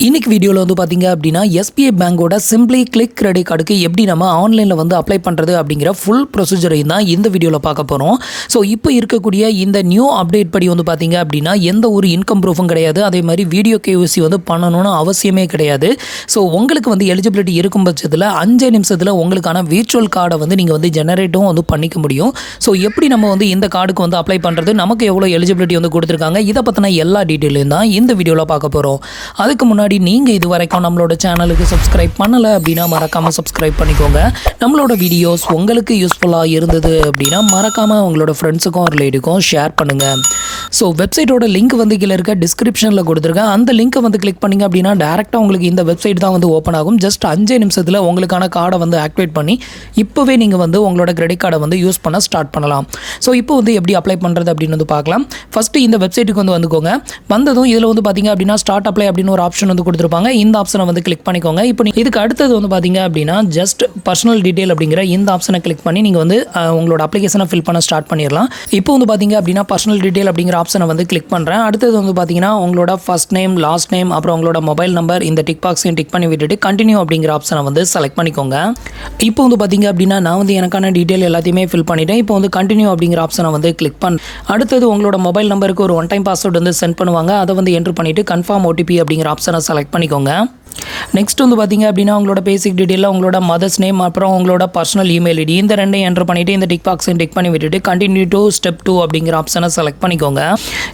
இன்னைக்கு வீடியோவில் வந்து பார்த்தீங்க அப்படின்னா எஸ்பிஐ பேங்கோட சிம்பிளி கிளிக் கிரெடிட் கார்டுக்கு எப்படி நம்ம ஆன்லைனில் வந்து அப்ளை பண்ணுறது அப்படிங்கிற ஃபுல் ப்ரொசீஜரையும் தான் இந்த வீடியோவில் பார்க்க போகிறோம். ஸோ இப்போ இருக்கக்கூடிய இந்த நியூ அப்டேட் படி வந்து பார்த்தீங்க அப்படின்னா எந்த ஒரு இன்கம் ப்ரூஃபும் கிடையாது. அதே மாதிரி வீடியோ கேஒய்சி வந்து பண்ணணும்னு அவசியமே கிடையாது. ஸோ உங்களுக்கு வந்து எலிஜிபிலிட்டி இருக்கும் பட்சத்தில் 5 நிமிஷத்தில் உங்களுக்கான விர்ச்சுவல் கார்டை வந்து நீங்கள் வந்து ஜெனரேட்டும் வந்து பண்ணிக்க முடியும். ஸோ எப்படி நம்ம வந்து இந்த கார்டுக்கு வந்து அப்ளை பண்ணுறது, நமக்கு எவ்வளோ எலிஜிபிலிட்டி வந்து கொடுத்துருக்காங்க, இதை பற்றின எல்லா டீட்டெயிலையும் தான் இந்த வீடியோவில் பார்க்க போகிறோம். அதுக்கு முன்னாடி நீங்கள் இது வரைக்கும் நம்மளோட சேனலுக்கு சப்ஸ்கிரைப் பண்ணலை அப்படின்னா மறக்காமல் சப்ஸ்கிரைப் பண்ணிக்கோங்க. நம்மளோட வீடியோஸ் உங்களுக்கு யூஸ்ஃபுல்லாக இருந்தது அப்படின்னா மறக்காமல் உங்களோட ஃப்ரெண்ட்ஸுக்கும் ரிலேட்டிவ்க்கும் ஷேர் பண்ணுங்கள். ஸோ வெப்சைட்டோட லிங்க் வந்து கீழே இருக்க டிஸ்கிரிப்ஷனில் கொடுத்துருக்கேன். அந்த லிங்க்கை வந்து கிளிக் பண்ணிங்க அப்படின்னா டேரெக்டாக உங்களுக்கு இந்த வெப்சைட் தான் வந்து ஓப்பன் ஆகும். ஜஸ்ட் 5 நிமிஷத்தில் உங்களுக்கான கார்டை வந்து ஆக்டிவேட் பண்ணி இப்போவே நீங்கள் வந்து உங்களோட கிரெடிட் கார்டை வந்து யூஸ் பண்ண ஸ்டார்ட் பண்ணலாம். ஸோ இப்போ வந்து எப்படி அப்ளை பண்ணுறது அப்படின்னு வந்து பார்க்கலாம். ஃபஸ்ட்டு இந்த வெப்சைட்டுக்கு வந்து வந்துக்கோங்க. வந்ததும் இதில் வந்து பார்த்தீங்க அப்படின்னா ஸ்டார்ட் அப்ளை அப்படின்னு ஒரு ஆப்ஷன் வந்து கொடுத்துருப்பாங்க. இந்த ஆப்ஷனை வந்து கிளிக் பண்ணிக்கோங்க. இப்போ இதுக்கு அடுத்தது வந்து பார்த்தீங்க அப்படின்னா ஜஸ்ட் பர்சனல் டீட்டெயில் அப்படிங்கிற இந்த ஆப்ஷனை கிளிக் பண்ணி நீங்கள் வந்து உங்களோட அப்ளிகேஷனை ஃபில் பண்ண ஸ்டார்ட் பண்ணிடலாம். இப்போ வந்து பார்த்தீங்க அப்படின்னா பர்சனல் டீட்டெயில் அப்படிங்கிற ஆப்ஷனை வந்து கிளிக் பண்ணுறேன். அடுத்தது வந்து பார்த்தீங்கன்னா உங்களோட ஃபர்ஸ்ட் நேம், லாஸ்ட் நேம், அப்புறம் உங்களோட மொபைல் நம்பர் இந்த டிக் பாக்ஸையும் டிக் பண்ணி விட்டுட்டு கண்டினியூ அப்படிங்கிற ஆப்ஷனை வந்து செலக்ட் பண்ணிக்கோங்க. இப்போ வந்து பார்த்தீங்க அப்படின்னா நான் வந்து எனக்கான டீட்டெயில் எல்லாத்தையுமே ஃபில் பண்ணிட்டேன். இப்போ வந்து கண்டினியூ அப்படிங்கிற ஆப்ஷனை வந்து கிளிக் பண்ண அடுத்தது உங்களோட மொபைல் நம்பருக்கு ஒரு 1 டைம் பாஸ்வேர்டு வந்து சென்ட் பண்ணுவாங்க. அதை வந்து என்ட்ரு பண்ணிவிட்டு கன்ஃபார்ம் ஓடிபி அப்படிங்கிற ஆப்ஷனை செலக்ட் பண்ணிக்கோங்க. நெக்ஸ்ட் வந்து பார்த்தீங்க அப்படின்னா உங்களோட பேசிக் டீட்டெயிலில் உங்களோட மதர்ஸ் நேம் அப்புறம் உங்களோட பர்சனல் இமெயில் ஐடி இந்த ரெண்டையும் என்ட்ரு பண்ணிவிட்டு இந்த டிக் பாக்ஸை டிக் பண்ணி விட்டுட்டு கண்டினியூ டு ஸ்டெப் 2 அப்படிங்கிற ஆப்ஷனை செலக்ட் பண்ணிக்கோங்க.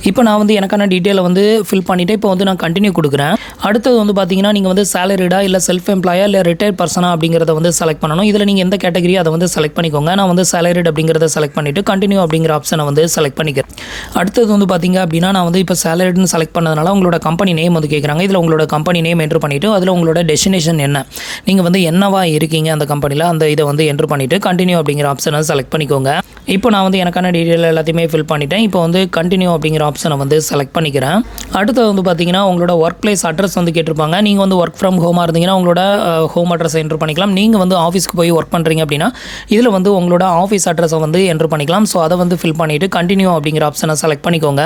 இப்போ நான் வந்து எனக்கான டீட்டெயிலை வந்து ஃபில் பண்ணிவிட்டு இப்போ வந்து நான் கண்டினியூ கொடுக்குறேன். அடுத்தது வந்து பார்த்தீங்கன்னா நீங்கள் வந்து சேலரிடா இல்லை செல்ஃப் எம்ப்ளாயா இல்லை ரிட்டையர் பர்சனா அப்படிங்கிறத வந்து செலக்ட் பண்ணணும். இதில் நீங்கள் எந்த கேட்டகரி அதை வந்து செலக்ட் பண்ணிக்கோங்க. நான் வந்து சேலரிட் அப்படிங்கிறத செலக்ட் பண்ணிவிட்டு கண்டினியூ அப்படிங்கிற ஆப்ஷனை வந்து செலக்ட் பண்ணிக்கிறேன். அடுத்தது வந்து பார்த்தீங்க அப்படின்னா நான் வந்து இப்போ சேலரிட்னு செலக்ட் பண்ணதுனால உங்களோட கம்பெனி நேம் வந்து கேட்குறாங்க. இதில் உங்களோட கம்பெனி நேம் என்ட்ரு பண்ணிவிட்டு அதில் உங்களோட டெஸ்டினேஷன் என்ன, நீங்கள் வந்து என்னவா இருக்கீங்க அந்த கம்பெனியில், அந்த இதை வந்து என்ட்ரு பண்ணிவிட்டு கண்டினியூ அப்படிங்கிற ஆப்ஷனை செலக்ட் பண்ணிக்கோங்க. இப்போ நான் வந்து எனக்கான டீட்டெயில் எல்லாத்தையுமே ஃபில் பண்ணிட்டேன். இப்போ வந்து கண்டினியூ அப்படிங்கிற ஆப்ஷனை வந்து செலக்ட் பண்ணிக்கிறேன். அடுத்தது வந்து பார்த்தீங்கன்னா உங்களோட ஒர்க் பிளேஸ் அட்ரஸ் வந்து கேட்டிருப்பாங்க. நீங்கள் வந்து ஒர்க் ஃப்ரம் ஹோமாக இருந்தீங்கன்னா உங்களோட ஹோம் அட்ரஸ் என்ட்ரு பண்ணிக்கலாம். நீங்கள் வந்து ஆஃபீஸ்க்கு போய் ஒர்க் பண்ணுறீங்க அப்படின்னா இதில் வந்து உங்களோட ஆஃபீஸ் அட்ரஸை வந்து என்ட்ரு பண்ணிக்கலாம். ஸோ அதை வந்து ஃபில் பண்ணிவிட்டு கண்டினியூ அப்படிங்கிற ஆப்ஷனை செலக்ட் பண்ணிக்கோங்க.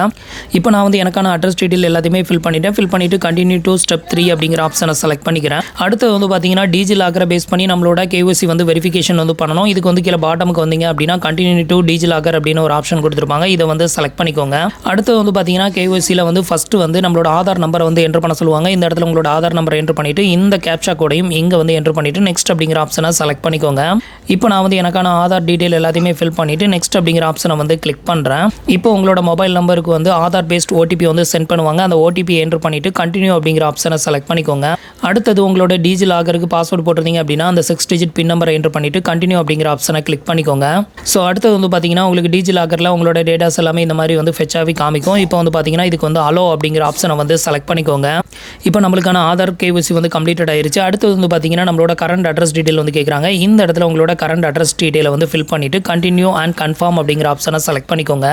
இப்போ நான் வந்து எனக்கான அட்ரஸ் டீட்டெயில் எல்லாத்தையுமே ஃபில் பண்ணிட்டேன். ஃபில் பண்ணிவிட்டு கண்டினியூ டு ஸ்டெப் 3 அப்படிங்கிற ஆப்ஷனை செலக்ட் பண்ணிக்கிறேன். அடுத்து வந்து பார்த்தீங்கன்னா டிஜி லாக்கரை பேஸ் பண்ணி நம்மளோட கேஒய்சி வந்து வெரிஃபிகேஷன் வந்து பண்ணணும். இதுக்கு வந்து கீழே பாட்டமுக்கு வந்தீங்க அப்படின்னா கண்டினியூ டு டிஜி லாக்கர் அப்படின்னு ஒரு ஆப்ஷன் கொடுத்துருப்பாங்க. இதை வந்து செலக்ட் பண்ணிக்கோங்க. அடுத்து வந்து பார்த்தீங்கன்னா கேஒய்சியில் வந்து ஃபஸ்ட்டு வந்து நம்மளோட ஆதார் நம்பரை வந்து என்ட்ரு பண்ண சொல்லுவாங்க. இந்த இடத்துல உங்களோட ஆதார் நம்பரை என்ட்ரு பண்ணிவிட்டு இந்த கேப்சா கோடையும் இங்கே வந்து என்ட்ரு பண்ணிவிட்டு நெக்ஸ்ட் அப்படிங்கிற ஆப்ஷனை செலக்ட் பண்ணிக்கோங்க. இப்போ நான் வந்து எனக்கான ஆதார் டீட்டெயில் எல்லாத்தையுமே ஃபில் பண்ணிவிட்டு நெக்ஸ்ட் அப்படிங்கிற ஆப்ஷனை வந்து கிளிக் பண்ணுறேன். இப்போ உங்களோட மொபைல் நம்பருக்கு வந்து ஆதார் பேஸ்ட் ஓடிபி வந்து சென்ட் பண்ணுவாங்க. அந்த ஓடிபி என்ட்ரு பண்ணிவிட்டு கண்டினியூ அப்படிங்கிற ஆப்ஷனை செலக்ட் பண்ணிக்கோங்க. அடுத்தது உங்களோட டிஜி லாகருக்கு பாஸ்வேர்டு போட்டிருந்தீங்க அப்படின்னா அந்த 6 டிஜிட் பின் நம்பரை என்ட்ரு பண்ணிவிட்டு கண்டினியூ அப்படிங்கிற ஆப்ஷனை கிளிக் பண்ணிக்கோங்க. ஸோ அடுத்தது வந்து பார்த்தீங்கன்னா உங்களுக்கு டிஜி லாகரில் உங்களோட டேட்டாஸ் எல்லாமே இந்த மாதிரி வந்து ஃபெச்சாகி காமிக்கும். இப்போ வந்து பார்த்தீங்கன்னா இதுக்கு வந்து அலோ அப்படிங்கிற ஆப்ஷனை வந்து செலக்ட் பண்ணிக்கோங்க. இப்போ நம்மளுக்கான ஆதார் கேஒய்சி வந்து கம்ப்ளீட்டட் ஆயிருச்சு. அடுத்தது வந்து பார்த்தீங்கன்னா நம்மளோட கரண்ட் அட்ரஸ் டீட்டெயில் வந்து கேட்குறாங்க. இந்த இடத்துல உங்களோட கரண்ட் அட்ரஸ் டீட்டெயிலை வந்து ஃபில் பண்ணிவிட்டு கண்டினியூ அண்ட் கன்ஃபார்ம் அப்படிங்கிற ஆப்ஷனை செலக்ட் பண்ணிக்கோங்க.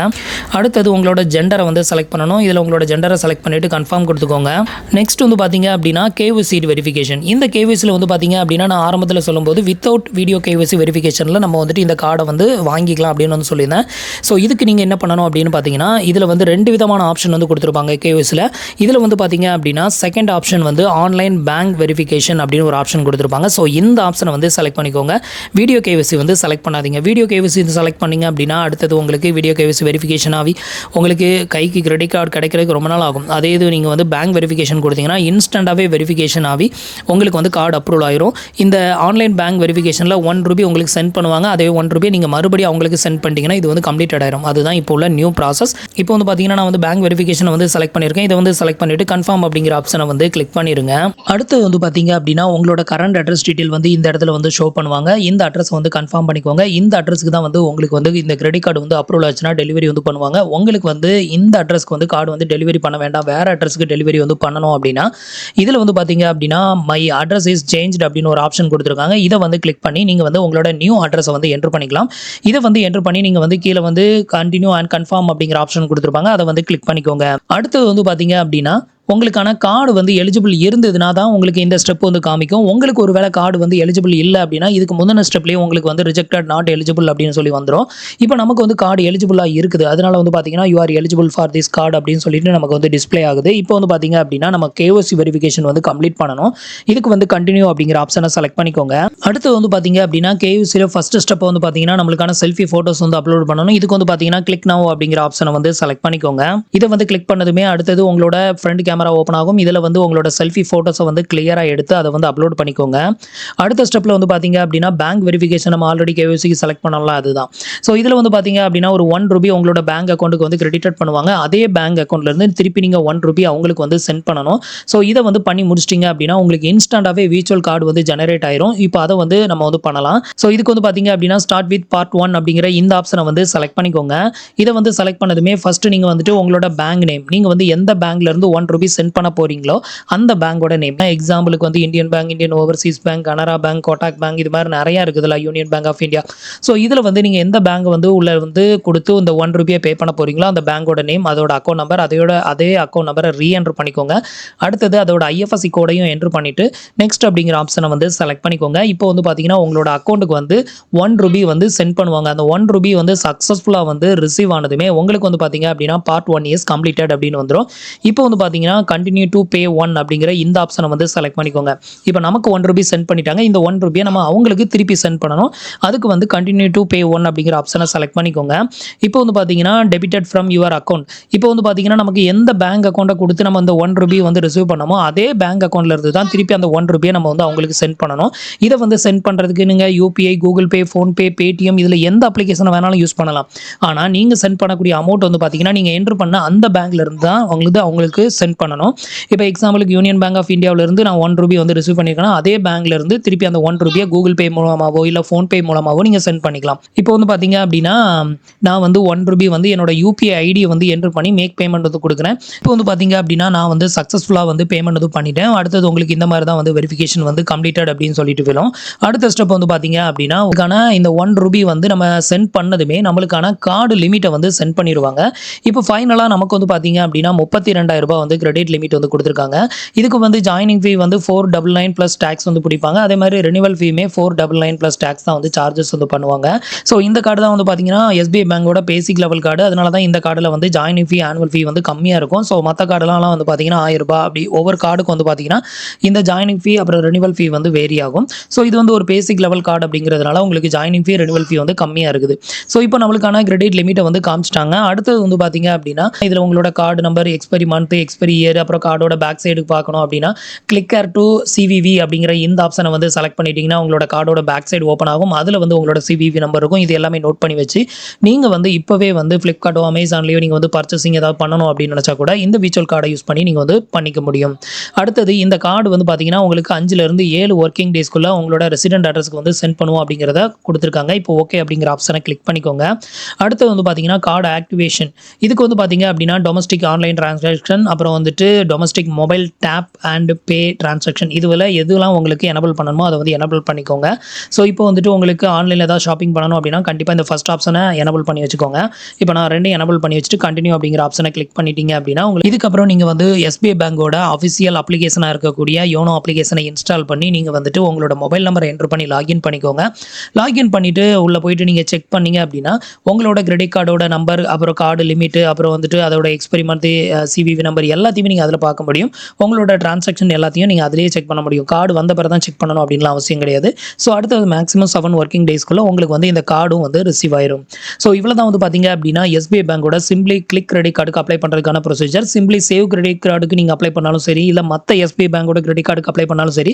அடுத்தது உங்களோட ஜெண்டரை வந்து செலக்ட் பண்ணணும். இதில் உங்களோட ஜெண்டரை செலக்ட் பண்ணிவிட்டு கன்ஃபார்ம் கொடுத்துக்கோங்க. நெக்ஸ்ட் வந்து பார்த்தீங்க அப்படின்னா கேஒய்சி வெரிஃபிகேஷன். இந்த கேஒய்சியில் வந்து பார்த்தீங்க அப்படின்னா நான் ஆரம்பத்தில் சொல்லும்போது வித்தவுட் வீடியோ கேஒய்சி வெரிஃபிகேஷனில் நம்ம வந்துட்டு இந்த கார்டை வந்து வாங்கிக்கலாம் அப்படின்னு வந்து சொல்லியிருந்தேன். ஸோ இதுக்கு நீங்கள் என்ன பண்ணணும் அப்படின்னு பார்த்தீங்கன்னா இதில் வந்து 2 விதமான ஆப்ஷன் வந்து கொடுத்துருப்பாங்க கேஒய்சியில். இதில் வந்து பார்த்தீங்க அப்படின்னா செகண்ட் ஆப்ஷன் வந்து ஆன்லைன் பேங்க் வெரிஃபிகேஷன் அப்படின்னு ஒரு ஆப்ஷன் கொடுத்துருப்பாங்க. ஸோ இந்த ஆப்ஷனை வந்து செலக்ட் பண்ணிக்கோங்க. வீடியோ கேஒய்சி வந்து செலக்ட் பண்ணாதீங்க. வீடியோ கேஒய்சி செலக்ட் பண்ணிங்க அப்படின்னா அடுத்தது உங்களுக்கு வீடியோ கேஒய்சி வெரிஃபிகேஷன் ஆகி உங்களுக்கு கைக்கு கிரெடிட் கார்டு கிடைக்கிறதுக்கு ரொம்ப நாள் ஆகும். அதே இது நீங்கள் வந்து பேங்க் வெரிஃபிகேஷன் கொடுத்தீங்கன்னா இன்ஸ்டண்ட்டாகவே வெரிஃபிகேஷன் ஆகி உங்களுக்கு வந்து கார்டு அப்ரூவல் ஆயிரும். இந்த ஆன்லைன் பேங்க் வெரிஃபிகேஷனில் ₹1 உங்களுக்கு சென்ட் பண்ணுவாங்க. அதே ₹1 நீங்கள் மறுபடியும் அவங்களுக்கு சென்ட் பண்ணிட்டீங்கன்னா இது வந்து கம்ப்ளீட்டட் ஆயிரும். அதுதான் இப்போ உள்ள நியூ ப்ராசஸ். இப்போ வந்து பார்த்தீங்கன்னா நான் வந்து பேங்க் வெரிஃபிகேஷனை வந்து செலக்ட் பண்ணியிருக்கேன். இதை வந்து செலக்ட் பண்ணிவிட்டு கன்ஃபார்ம் அப்படிங்கிற ஆப்ஷனை வந்து கிளிக் பண்ணிடுங்க. அடுத்து வந்து பார்த்தீங்க அப்படின்னா உங்களோட கரண்ட் அட்ரஸ் டீட்டெயில் வந்து இந்த இடத்துல வந்து ஷோ பண்ணுவாங்க. இந்த அட்ரஸ் வந்து கன்ஃபார்ம் பண்ணிக்கோங்க. இந்த அட்ரஸ்க்கு தான் வந்து உங்களுக்கு வந்து இந்த கிரெடிட் கார்டு வந்து அப்ரூவல் ஆச்சுன்னா டெலிவரி வந்து பண்ணுவாங்க. உங்களுக்கு வந்து இந்த அட்ரஸ்க்கு வந்து கார்டு வந்து டெலிவரி பண்ண வேண்டாம், வேறு அட்ரஸ்க்கு டெலிவரி வந்து பண்ணணும் அப்படின்னா இதில் வந்து பார்த்தீங்க அப்படின்னா மை அட்ரஸ் இஸ் சேஞ்ச்டு அப்படின்னு ஒரு ஆப்ஷன் கொடுத்துருக்காங்க. இதை வந்து கிளிக் பண்ணி நீங்கள் வந்து உங்களோட நியூ அட்ரஸை வந்து என்ட்ரு பண்ணிக்கலாம். இதை வந்து என்ட்ரு பண்ணி நீங்கள் வந்து கீழே வந்து கண்டினியூ அண்ட் கன்ஃபார்ம் அப்படிங்கிற ஆப்ஷன் கொடுத்துருப்பாங்க. அதை வந்து கிளிக் பண்ணிக்கோங்க. அடுத்தது வந்து பார்த்தீங்க அப்படின்னா உங்களுக்கான கார்டு வந்து எலிஜிபிள் இருந்ததுனா தான் உங்களுக்கு இந்த ஸ்டெப் வந்து காமிக்கும். உங்களுக்கு ஒரு வேளை கார்டு வந்து எலிஜிபிள் இல்ல அப்படின்னா இதுக்கு முந்தின ஸ்டெப்லயே உங்களுக்கு வந்து ரிஜெக்டட் நாட் எலிஜிபிள் அப்படின்னு சொல்லி வந்துரும். இப்போ நமக்கு வந்து கார்டு எலிஜிபிளா இருக்குது. அதனால வந்து பார்த்தீங்கன்னா you are eligible for this card அப்படின்னு சொல்லிட்டு நமக்கு வந்து டிஸ்ப்ளே ஆகுது. இப்போ வந்து பார்த்தீங்க அப்படின்னா நம்ம KYC வெரிஃபிகேஷன் வந்து கம்ப்ளீட் பண்ணணும். இதுக்கு வந்து கண்டினியூ அப்படிங்கிற ஆப்ஷனை செலக்ட் பண்ணிக்கோங்க. அடுத்து வந்து பார்த்தீங்க அப்படின்னா KYCல ஃபர்ஸ்ட் ஸ்டெப் வந்து பார்த்தீங்கன்னா நம்மளுக்கான செல்ஃபி ஃபோட்டோஸ் வந்து அப்லோட் பண்ணணும். இதுக்கு வந்து பார்த்தீங்கன்னா கிளிக் நவ் அப்படிங்கிற ஆப்ஷனை வந்து செலக்ட் பண்ணிக்கோங்க. இதை வந்து கிளிக் பண்ணதுமே அடுத்தது உங்களோட ஃப்ரண்ட் கேமரா ஓப்பன் ஆகும். இதில் வந்து உங்களோட செல்ஃபி ஃபோட்டோஸை வந்து கிளியராக எடுத்து அதை வந்து அப்லோட் பண்ணிக்கோங்க. அடுத்த ஸ்டெப்பில் வந்து பார்த்தீங்க அப்படின்னா பேங்க் வெரிஃபிகேஷன் நம்ம ஆல்ரெடி KYCக்கு செலக்ட் பண்ணலாம் அதுதான். ஸோ இதில் வந்து பார்த்தீங்க அப்படின்னா ஒரு ₹1 உங்களோட பேங்க் அக்கௌண்ட்டுக்கு வந்து கிரெடிட் பண்ணுவாங்க. அதே பேங்க் அக்கௌண்ட்லேருந்து திருப்பி நீங்கள் ₹1 அவங்களுக்கு வந்து சென்ட் பண்ணணும். ஸோ இதை வந்து பண்ணி முடிச்சிட்டிங்க அப்படின்னா உங்களுக்கு இன்ஸ்டன்டாகவே விர்ச்சுவல் கார்டு வந்து ஜெனரேட் ஆயிரும். இப்போ அதை வந்து நம்ம வந்து பண்ணலாம். ஸோ இதுக்கு வந்து பார்த்தீங்க அப்படின்னா ஸ்டார்ட் வித் பார்ட் 1 அப்படிங்கிற இந்த ஆப்ஷனை வந்து செலக்ட் பண்ணிக்கோங்க. இதை வந்து செலக்ட் பண்ணதுமே ஃபர்ஸ்ட் நீங்கள் வந்துட்டு உங்களோட பேங்க் நேம் நீங்கள் வந்து எந்த பேங்க்லேருந்து ₹1 சென்ட் பண்ண போறீங்களோ அந்த பேங்கோட நேம். எக்ஸாம்பிளுக்கு வந்து Indian Bank, Indian Overseas Bank, Canara bank, Kotak bank, இது மாதிரி நிறைய இருக்குதுல்ல, Union Bank of India. So இதில் வந்து நீங்கள் எந்த பேங்க் வந்து உள்ள வந்து கொடுத்து இந்த ₹1 பே பண்ண போறீங்களோ அந்த பேங்கோட நேம், அதோட அக்கௌண்ட் நம்பர், அதே அக்கௌண்ட் நம்பரை ரீஎன்ட்ரு பண்ணிக்கோங்க. அடுத்தது அதோட IFSC கோடையும் என்ட்ரு பண்ணிட்டு நெக்ஸ்ட் அப்படிங்கிற ஆப்ஷனை வந்து செலக்ட் பண்ணிக்கோங்க. இப்போ வந்து பார்த்தீங்கன்னா உங்களோட அக்கௌண்ட்டுக்கு வந்து ₹1 வந்து சென்ட் பண்ணுவாங்க. அந்த ₹1 வந்து சக்ஸஸ்ஃபுல்லாக வந்து ரிசீவ் ஆனதுமே உங்களுக்கு வந்து பார்த்தீங்க அப்படின்னா பார்ட் 1 இஸ் கம்ப்ளீட்டட் அப்படின்னு வந்துடும். இப்போ வந்து பார்த்தீங்கன்னா கண்டினியூ டு பே 1 அப்படிங்கிற இந்த ஆப்ஷனை வந்து செலக்ட் பண்ணிக்கோங்க. இப்போ நமக்கு ₹1 சென்ட் பண்ணிட்டாங்க. இந்த ₹1 நம்ம அவங்களுக்கு திருப்பி சென்ட் பண்ணணும். அதுக்கு வந்து கண்டினியூ டு பே 1 அப்படிங்கிற ஆப்ஷனை செலக்ட் பண்ணிக்கோங்க. இப்போ வந்து பார்த்தீங்கன்னா டெபிட்டட் ஃப்ரம் யுவர் அக்கௌண்ட். இப்போ வந்து பார்த்தீங்கன்னா நமக்கு எந்த பேங்க் அக்கௌண்ட்டை கொடுத்து நம்ம அந்த ₹1 வந்து ரிசீவ் பண்ணமோ அதே பேங்க் அக்கௌண்ட்ல இருந்து தான் திருப்பி அந்த ₹1 நம்ம வந்து அவங்களுக்கு சென்ட் பண்ணணும். இதை வந்து சென்ட் பண்ணுறதுக்கு நீங்கள் UPI, Google Pay, PhonePe, Paytm இதில் எந்த அப்ளிகேஷனை வேணாலும் யூஸ் பண்ணலாம். ஆனால் நீங்கள் சென்ட் பண்ணக்கூடிய அமௌண்ட் வந்து பார்த்தீங்கன்னா நீங்கள் என்ட்ரு பண்ண அந்த பேங்க்ல இருந்து தான் அவங்களுக்கு சென்ட் பண்ணணும். இப்போ எக்ஸாம்பிளுக்கு யூனியன் பேங்க் ஆஃப் இந்தியாவிலிருந்து நான் ₹1 வந்து ரிசீவ் பண்ணியிருக்கேன். அதே பேங்க்ல இருந்து திருப்பி அந்த ₹1 கூகுள் பே மூலமாவோ இல்லை ஃபோன்பே மூலமாவோ நீங்கள் சென்ட் பண்ணிக்கலாம். இப்போ வந்து பார்த்தீங்க அப்படின்னா நான் வந்து ₹1 வந்து என்னோட UPI ஐடியை வந்து என்ட்ரு பண்ணி மேக் பேமெண்ட் வந்து கொடுக்குறேன். இப்போ வந்து பார்த்தீங்க அப்படின்னா நான் வந்து சக்ஸஸ்ஃபுல்லாக வந்து பேமெண்ட் வந்து பண்ணிட்டேன். அடுத்தது உங்களுக்கு இந்த மாதிரி தான் வந்து வெரிஃபிகேஷன் வந்து கம்ப்ளீட்டட் அப்படின்னு சொல்லிட்டு வரும். அடுத்த ஸ்டெப் வந்து பார்த்தீங்க அப்படின்னா உங்களுக்கான இந்த ₹1 வந்து நம்ம சென்ட் பண்ணதுமே நம்மளுக்கான கார்டு லிமிட்டை வந்து சென்ட் பண்ணிடுவாங்க. இப்போ ஃபைனலாக நமக்கு வந்து பார்த்தீங்க அப்படின்னா ₹32,000 வந்து கிரெடிட் லிமிட் வந்து கொடுத்துருக்காங்க. இதுக்கு வந்து ஜாயினிங் ஃபீ வந்து 499 ப்ளஸ் டேக்ஸ் வந்து பிடிப்பாங்க. அதே மாதிரி ரெனிவல் ஃபீமே 499 ப்ளஸ் டேக்ஸ் தான் வந்து சார்ஜஸ் வந்து பண்ணுவாங்க. ஸோ இந்த கார்டு தான் வந்து பார்த்தீங்கன்னா SBI பேங்கோட பேசிக் லெவல் கார்டு. அதனால தான் இந்த கார்டில் வந்து ஜாயினிங் ஃபீ, ஆனுவல் ஃபீ வந்து கம்மியாக இருக்கும். ஸோ மற்ற கார்டுலாம் வந்து பார்த்தீங்கன்னா ₹1000 அப்படி ஒவ்வொரு கார்டுக்கு வந்து பார்த்தீங்கன்னா இந்த ஜாயினிங் ஃபீ அப்புறம் ரெனிவல் ஃபீ வந்து வேரி ஆகும். ஸோ இது வந்து ஒரு பேசிக் லெவல் கார்டு அப்படிங்கிறதுனால உங்களுக்கு ஜாயினிங் ஃபீ, ரெனிவல் ஃபீ வந்து கம்மியாக இருக்குது. ஸோ இப்போ நம்மளுக்கான கிரெடிட் லிமிட்டை வந்து காமிச்சிட்டாங்க. அடுத்தது வந்து பார்த்தீங்க அப்படின்னா இதில் உங்களோட card number, expiry month, expiry year, அப்புறம் கார்டோட பேக் சைடுக்கு பார்க்கணும் அப்படின்னா கிளிக்கர் டு CVV அப்படிங்கிற இந்த ஆப்ஷனை வந்து செலக்ட் பண்ணிட்டீங்கன்னா உங்களோட கார்டோட பேக் சைடு ஓப்பன் ஆகும். அதில் வந்து உங்களோட CVV நம்பர் இருக்கும். இது எல்லாமே நோட் பண்ணி வச்சு நீங்கள் வந்து இப்போவே வந்து ஃப்ளிப்கார்ட்டோ, அமேசான்லேயோ நீங்கள் வந்து பர்ச்சேசிங் ஏதாவது பண்ணணும் அப்படின்னு நினச்சா கூட இந்த விர்ச்சுவல் கார்டை யூஸ் பண்ணி நீங்கள் வந்து பண்ணிக்க முடியும். அடுத்தது இந்த கார்டு வந்து பார்த்தீங்கன்னா உங்களுக்கு 5லேருந்து 7 ஒர்க்கிங் டேஸ்க்குள்ளே உங்களோட ரெசிடென்ட் அட்ரஸ்க்கு வந்து சென்ட் பண்ணுவோம் அப்படிங்கிறத கொடுத்துருக்காங்க. இப்போ ஓகே அப்படிங்கிற ஆப்ஷனை கிளிக் பண்ணிக்கோங்க. அடுத்து வந்து பார்த்தீங்கன்னா கார்டு ஆக்டிவேஷன். இதுக்கு வந்து பார்த்தீங்க அப்படின்னா டொமஸ்டிக் ஆன்லைன் டிரான்சாக்ஷன், அப்புறம் வந்துட்டு domestic mobile tap and pay transaction, இதுவில் எதுலாம் உங்களுக்கு எனபிள் பண்ணணுமோ அதை வந்து எனபிள் பண்ணிக்கோங்க. ஸோ இப்போ வந்துட்டு உங்களுக்கு ஆன்லைனில் ஏதாவது ஷாப்பிங் பண்ணணும் அப்படின்னா கண்டிப்பாக இந்த ஃபர்ஸ்ட் ஆப்ஷனை எனபிள் பண்ணி வச்சுக்கோங்க. இப்போ நான் 2 எனபிள் பண்ணி வச்சுட்டு கண்டினியூ அப்படிங்கிற ஆப்ஷனை கிளிக் பண்ணிட்டீங்க அப்படின்னா உங்களுக்கு இதுக்கப்புறம் நீங்கள் வந்து SBI பேங்கோட அஃபிஷியல் அப்ளிகேஷனாக இருக்கக்கூடிய யோனோ அப்ளிகேஷனை இன்ஸ்டால் பண்ணி நீங்கள் வந்துட்டு உங்களோட மொபைல் நம்பரை என்ட்ரு பண்ணி லாகின் பண்ணிக்கோங்க. லாகின் பண்ணிவிட்டு உள்ளே போயிட்டு நீங்கள் செக் பண்ணீங்க அப்படின்னா உங்களோட கிரெடிட் கார்டோட நம்பர், அப்புறம் கார்டு லிமிட்டு, அப்புறம் வந்துட்டு அதோட எக்ஸ்பைரி மந்த், CVV நம்பர் எல்லாத்தையுமே நீங்கள் அதில் பார்க்க முடியும். உங்களோட டிரான்சாக்ஷன் எல்லாத்தையும் நீங்கள் அதிலேயே செக் பண்ண முடியும். கார்டு வந்த பிறகு தான் செக் பண்ணணும் அப்படின்லாம் அவசியம் கிடையாது. ஸோ அடுத்தது மேக்ஸிமம் 7 ஒர்க்கிங் டேஸ்க்குள்ளே உங்களுக்கு வந்து இந்த கார்டும் வந்து ரிசீவ் ஆயிரும். ஸோ இவ்வளோ தான் வந்து பார்த்தீங்க அப்படின்னா SBI பேங்கோட சிம்பிளி கிளிக் கிரெடிட் கார்டுக்கு அப்ளை பண்ணுறதுக்கான ப்ரொசீஜர். சிம்பிளி சேவ் கிரெடிட் கார்டுக்கு நீங்கள் அப்ளை பண்ணாலும் சரி, இல்லை மற்ற SBI பேங்கோட கிரெடிட் கார்டுக்கு அப்ளை பண்ணாலும் சரி,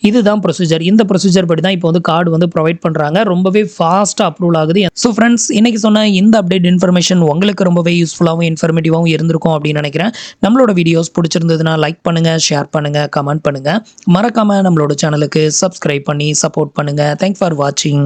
இதுதான் ப்ரொசீஜர். இந்த ப்ரொசீஜர் படி தான் இப்போ வந்து கார்டு வந்து ப்ரொவைட் பண்ணுறாங்க. ரொம்பவே ஃபாஸ்ட்டாக அப்ரூவல் ஆகுது. ஸோ ஃப்ரெண்ட்ஸ், இன்னைக்கு சொன்ன இந்த அப்டேட் இன்ஃபர்மேஷன் உங்களுக்கு ரொம்பவே யூஸ்ஃபுல்லாகவும் இன்ஃபர்மேட்டிவாகவும் இருந்திருக்கும் அப்படின்னு நினைக்கிறேன். நம்மளோட வீடியோஸ் பிடிச்சிருந்ததுன்னா லைக் பண்ணுங்கள், ஷேர் பண்ணுங்கள், கமெண்ட் பண்ணுங்கள். மறக்காமல் நம்மளோட சேனலுக்கு சப்ஸ்கிரைப் பண்ணி சப்போர்ட் பண்ணுங்கள். தேங்க்ஸ் ஃபார் வாட்சிங்.